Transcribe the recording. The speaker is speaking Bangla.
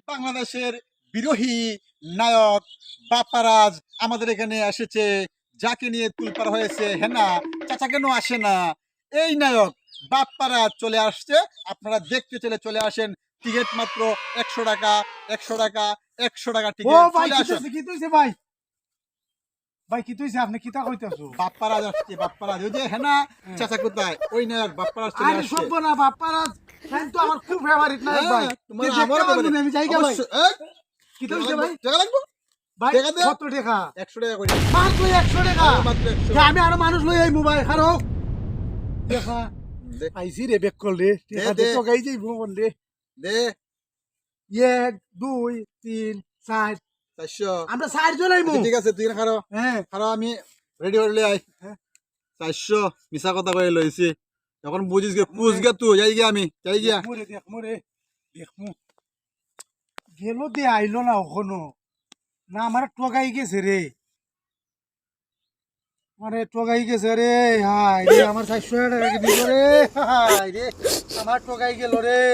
বাংলাদেশের বিরোহী নায়ক বাপ্পারাজ আমাদের এখানে এসেছে, যাকে নিয়ে তুলপার হয়েছে হেনা চাচা কেন আসে না। এই নায়ক বাপ্পারাজ চলে আসছে, আপনারা দেখতে চলে আসেন। টিকিট মাত্র 100 টাকা, 100 টাকা, 100 টাকা ও টিকিট। ভাই চলে আসুন। কি তুইছে ভাই ভাই কি তুইছে আপনি কিতা কইতাছো? বাপ্পারাজ আসছে, বাপ্পারাজ। ওই যে হেনা চাচা কোথায়, ওই নায়ক বাপ্পারাজ চলে আরে আসছে। সব না বাপ্পারাজ ফ্যান তো আমার খুব ফেভারিট নায়ক ভাই। তোমার কে আমার দেখতে পারবো না, আমি যাই গা ভাই। অবশ্যই। এই, কি তুইছে ভাই? টাকা লাগবে? ভাই টাকা দে। কত টাকা? 100 টাকা করে। মাত্র 100 টাকা। মাত্র 100। যে আমি আরো মানুষ লই এই মোবাইল খারো দেখা দে আইছি রে বেক কল রে টাকা দে। দে তো গাই যাইবো বল রে। দে 1 2 3 4 400। আমরা 4 জন আইমু। আচ্ছা, ঠিক আছে, তুই খারো হ্যাঁ খারো, আমি রেডি হলে আই। হ্যাঁ। 400 মিছা কথা কয়ে লইছি, এখন বুঝিস গে, পুষ গে তুই। যাই গিয়া আমি, যাই গিয়া। দেখমু গেল দে আইলো না ওখানো না আমার ঠগাই গেছে রে, আরে ঠগাই গেছে রে। হাই রে আমার 400 টাকা দিব রে, হাই রে আমার ঠগাই গেল রে।